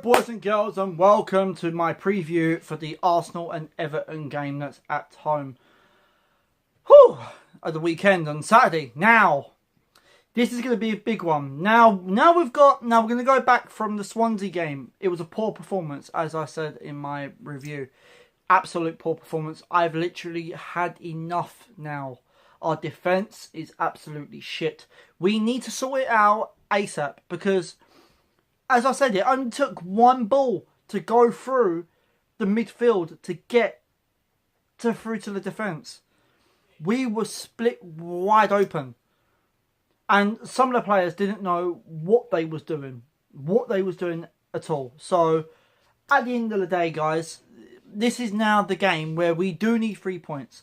boys and girls, and welcome to my preview for the Arsenal and Everton game that's at home. At the weekend on Saturday. Now, this is going to be a big one. Now we're going to go back from the Swansea game. It was a poor performance, as I said in my review. Absolute poor performance. I've literally had enough now. Our defence is absolutely shit. We need to sort it out ASAP because, as I said, it only took one ball to go through the midfield to get through to the defence. We were split wide open. And some of the players didn't know what they was doing. At all. So, at the end of the day, guys, this is now the game where we do need 3 points.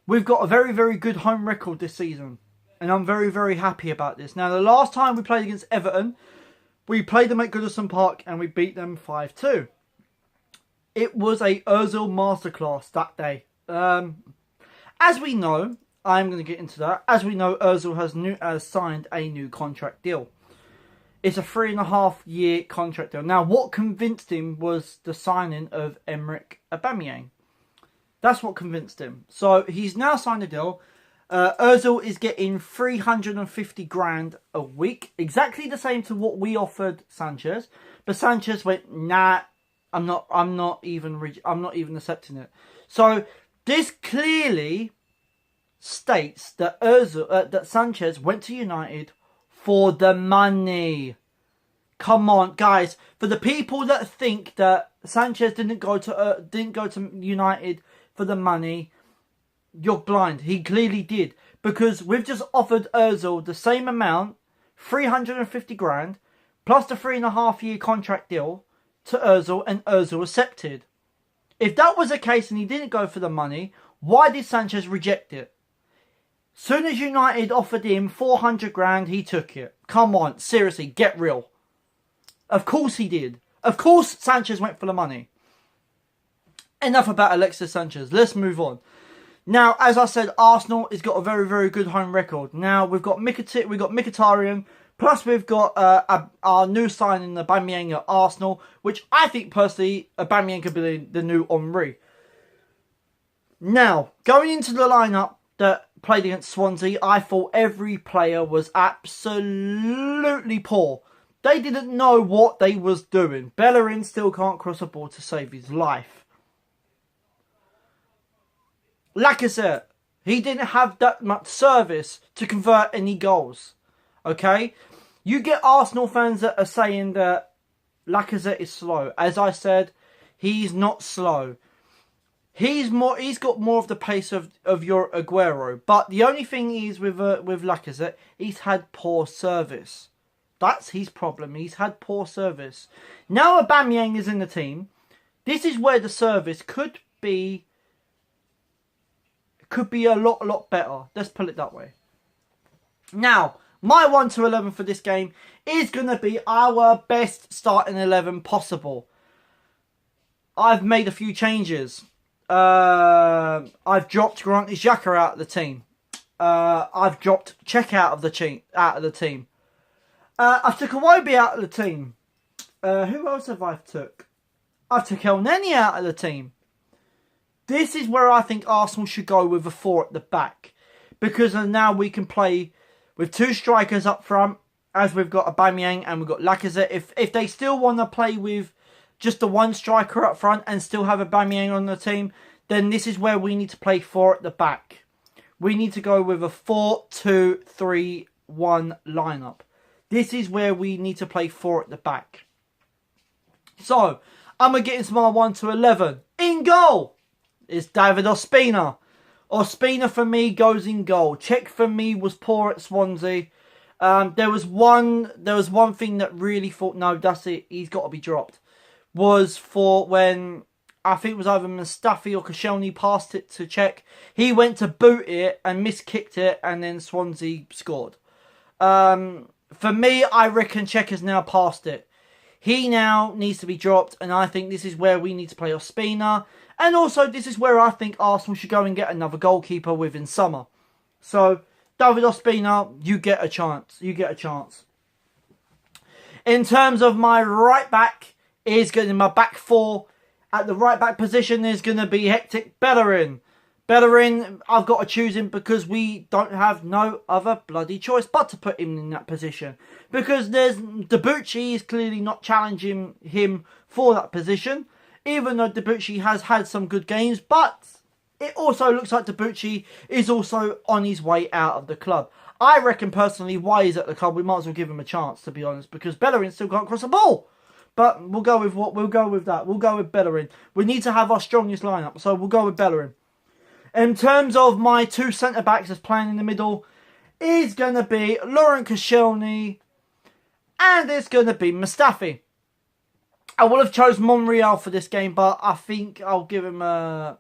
We've got a very, very good home record this season. And I'm very, very happy about this. Now, the last time we played against Everton, we played them at Goodison Park and we beat them 5-2. It was a Ozil masterclass that day. As we know, I'm going to get into that. As we know, Ozil has signed a new contract deal. It's a 3.5-year contract deal. Now, what convinced him was the signing of Emre Aubameyang. That's what convinced him. So, he's now signed a deal. Ozil is getting 350 grand a week. Exactly the same to what we offered Sanchez. But Sanchez went, nah, I'm not even accepting it. So, this clearly states that that Sanchez went to United for the money. Come on, guys. For the people that think that Sanchez didn't go to United for the money, you're blind. He clearly did, because we've just offered Ozil the same amount, 350 grand, plus the 3.5-year contract deal to Ozil, and Ozil accepted. If that was the case and he didn't go for the money, why did Sanchez reject it? Soon as United offered him 400 grand, he took it. Come on, seriously, get real. Of course he did. Of course Sanchez went for the money. Enough about Alexis Sanchez. Let's move on. Now, as I said, Arsenal has got a very, very good home record. Now, we've got Mkhitaryan, plus we've got our new signing, Aubameyang at Arsenal, which I think, personally, Aubameyang could be the new Henry. Now, going into the lineup that played against Swansea, I thought every player was absolutely poor. They didn't know what they was doing. Bellerin still can't cross a ball to save his life. Lacazette, he didn't have that much service to convert any goals. Okay? You get Arsenal fans that are saying that Lacazette is slow. As I said, he's not slow. He's got more of the pace of your Aguero. But the only thing is with Lacazette, he's had poor service. That's his problem. He's had poor service. Now Aubameyang is in the team. This is where the service could be a lot better. Let's put it that way. Now, my 1 to 11 for this game is going to be our best starting 11 possible. I've made a few changes. I've dropped Granit Xhaka out of the team. I've dropped Cech out of the team. I've took Iwobi out of the team. Who else have I took? I've took El Neni out of the team. This is where I think Arsenal should go with a 4 at the back. Because now we can play with 2 strikers up front. As we've got Aubameyang and we've got Lacazette. If they still want to play with just the 1 striker up front and still have Aubameyang on the team, then this is where we need to play 4 at the back. We need to go with a 4-2-3-1 lineup. This is where we need to play 4 at the back. So, I'm going to get into my 1 to 11. In goal is David Ospina. Ospina for me goes in goal. Cech for me was poor at Swansea. There was one thing that really thought, no, that's it, he's got to be dropped. Was for when, I think it was either Mustafi or Koscielny passed it to Cech. He went to boot it and miskicked it, and then Swansea scored. For me, I reckon Cech has now passed it. He now needs to be dropped, and I think this is where we need to play Ospina. And also, this is where I think Arsenal should go and get another goalkeeper within summer. So, David Ospina, you get a chance. You get a chance. In terms of my right back, is going to be my back four. At the right back position is going to be Hectic Bellerin. Bellerin, I've got to choose him because we don't have no other bloody choice but to put him in that position. Because there's Debuchy is clearly not challenging him for that position. Even though Debuchy has had some good games. But it also looks like Debuchy is also on his way out of the club. I reckon personally why he's at the club, we might as well give him a chance, to be honest. Because Bellerin still can't cross the ball. But we'll go with what? We'll go with that. We'll go with Bellerin. We need to have our strongest lineup. So we'll go with Bellerin. In terms of my two centre-backs that's playing in the middle, is going to be Laurent Koscielny and it's going to be Mustafi. I would have chose Monreal for this game, but I think I'll give him a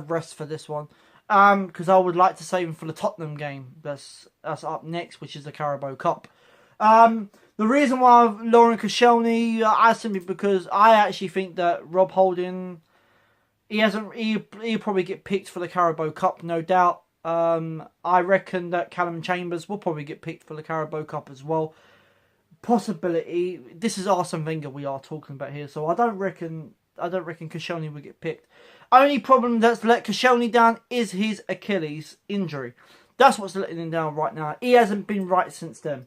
rest for this one. Because I would like to save him for the Tottenham game that's up next, which is the Carabao Cup. The reason why I've Laurent Koscielny, I simply because I actually think that Rob Holding, he'll probably get picked for the Carabao Cup, no doubt. I reckon that Callum Chambers will probably get picked for the Carabao Cup as well. Possibility. This is Arsene Wenger we are talking about here, so I don't reckon Koscielny will get picked. Only problem that's let Koscielny down is his Achilles injury. That's what's letting him down right now. He hasn't been right since then.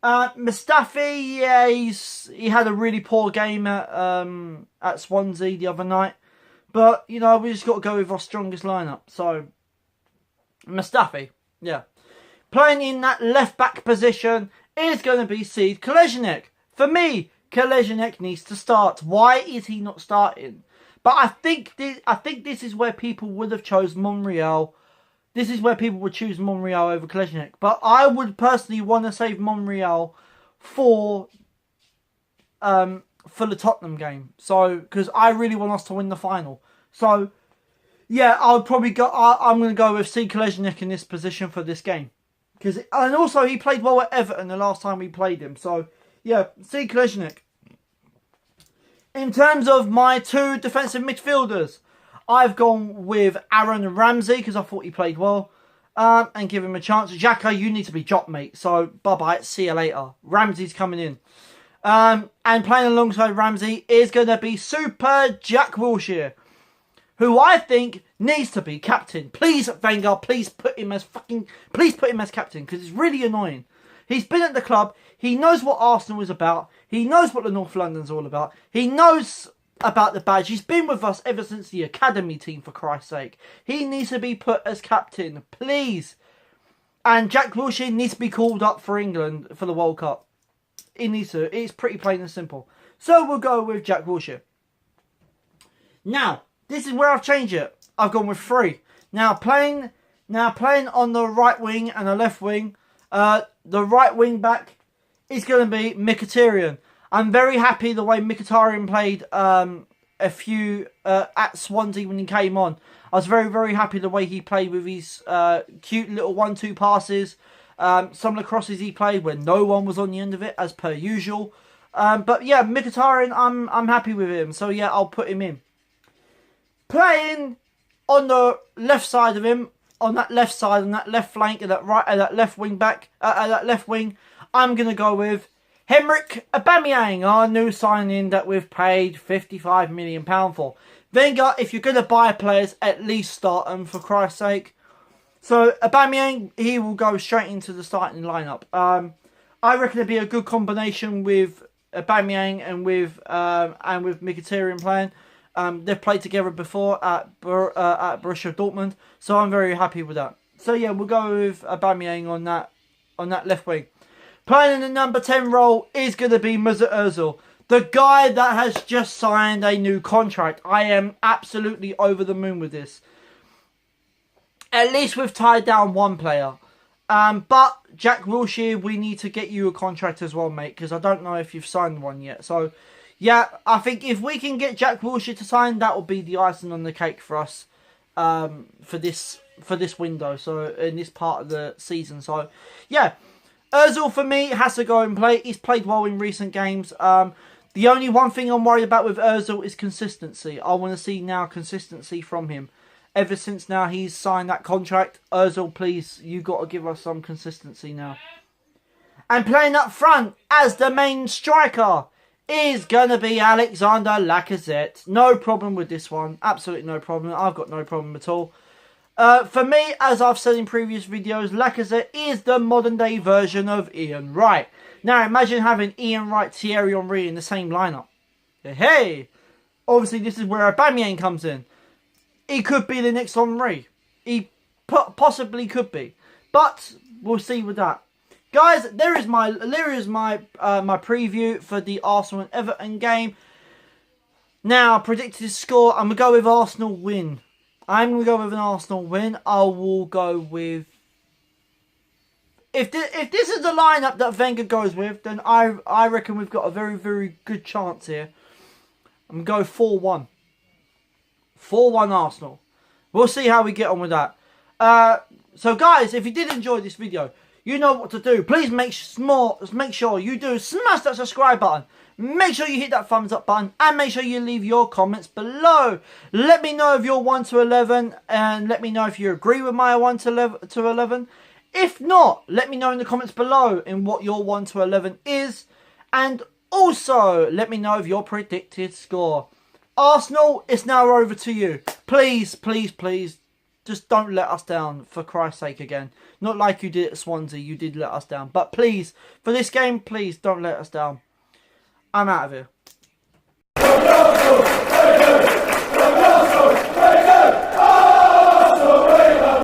Mustafi, yeah, he had a really poor game at Swansea the other night. But, you know, we just got to go with our strongest lineup. So, Mustafi, yeah. Playing in that left-back position is going to be Sead Koležník. For me, Koležník needs to start. Why is he not starting? But I think this is where people would have chosen Monreal. This is where people would choose Monreal over Koležník. But I would personally want to save Monreal for the Tottenham game. So, because I really want us to win the final. So, yeah, I would probably go. I'm going to go with Sead Koležník in this position for this game. And also, he played well at Everton the last time we played him. So, yeah, Sead Koležník. In terms of my two defensive midfielders, I've gone with Aaron Ramsey because I thought he played well. And give him a chance. Xhaka, you need to be dropped, mate. So, bye-bye. See you later. Ramsey's coming in. And playing alongside Ramsey is going to be Super Jack Wilshere, who I think needs to be captain. Please, Wenger, please put him as captain because it's really annoying. He's been at the club. He knows what Arsenal is about. He knows what the North London's all about. He knows about the badge. He's been with us ever since the academy team, for Christ's sake. He needs to be put as captain, please. And Jack Wilshere needs to be called up for England for the World Cup. He needs to. It's pretty plain and simple. So we'll go with Jack Wilshere. Now, this is where I've changed it. I've gone with three. Now playing on the right wing and the left wing. The right wing back is going to be Mkhitaryan. I'm very happy the way Mkhitaryan played at Swansea when he came on. I was very, very happy the way he played with his cute little 1-2 passes. Some of the crosses he played when no one was on the end of it, as per usual. But yeah, Mkhitaryan, I'm happy with him. So yeah, I'll put him in. Playing on the left side of him, on that left side, on that left flank, and that left wing back, that left wing, I'm gonna go with Henrik Aubameyang, our new signing that we've paid £55 million for. Wenger, if you're gonna buy players, at least start them, for Christ's sake. So Aubameyang, he will go straight into the starting lineup. I reckon it'd be a good combination with Aubameyang and with Mkhitaryan playing. They've played together before at Borussia Dortmund, so I'm very happy with that. So yeah, we'll go with Aubameyang on that left wing. Playing in the number 10 role is going to be Mesut Ozil, the guy that has just signed a new contract. I am absolutely over the moon with this. At least we've tied down one player. But Jack Wilshere, we need to get you a contract as well, mate, because I don't know if you've signed one yet. So yeah, I think if we can get Jack Wilshere to sign, that will be the icing on the cake for us for this window. So in this part of the season. So yeah, Ozil for me has to go and play. He's played well in recent games. The only one thing I'm worried about with Ozil is consistency. I want to see now consistency from him. Ever since now he's signed that contract, Ozil, please, you got to give us some consistency now. And playing up front as the main striker is going to be Alexander Lacazette. No problem with this one. Absolutely no problem. I've got no problem at all. For me, as I've said in previous videos, Lacazette is the modern day version of Ian Wright. Now, imagine having Ian Wright, Thierry Henry in the same lineup. Hey! Obviously, this is where Aubameyang comes in. He could be the next Henry. He possibly could be. But, we'll see with that. Guys, there is my preview for the Arsenal and Everton game. Now, predicted score, I'm going to go with Arsenal win. I'm going to go with an Arsenal win. I will go with... If this is the lineup that Wenger goes with, then I reckon we've got a very, very good chance here. I'm going to go 4-1. 4-1 Arsenal. We'll see how we get on with that. So guys, if you did enjoy this video, you know what to do. Please make sure you do smash that subscribe button. Make sure you hit that thumbs up button. And make sure you leave your comments below. Let me know if you're 1 to 11. And let me know if you agree with my 1 to 11. If not, let me know in the comments below in what your 1 to 11 is. And also, let me know of your predicted score. Arsenal, it's now over to you. Please, please, please, just don't let us down, for Christ's sake again. Not like you did at Swansea, you did let us down. But please, for this game, please don't let us down. I'm out of here.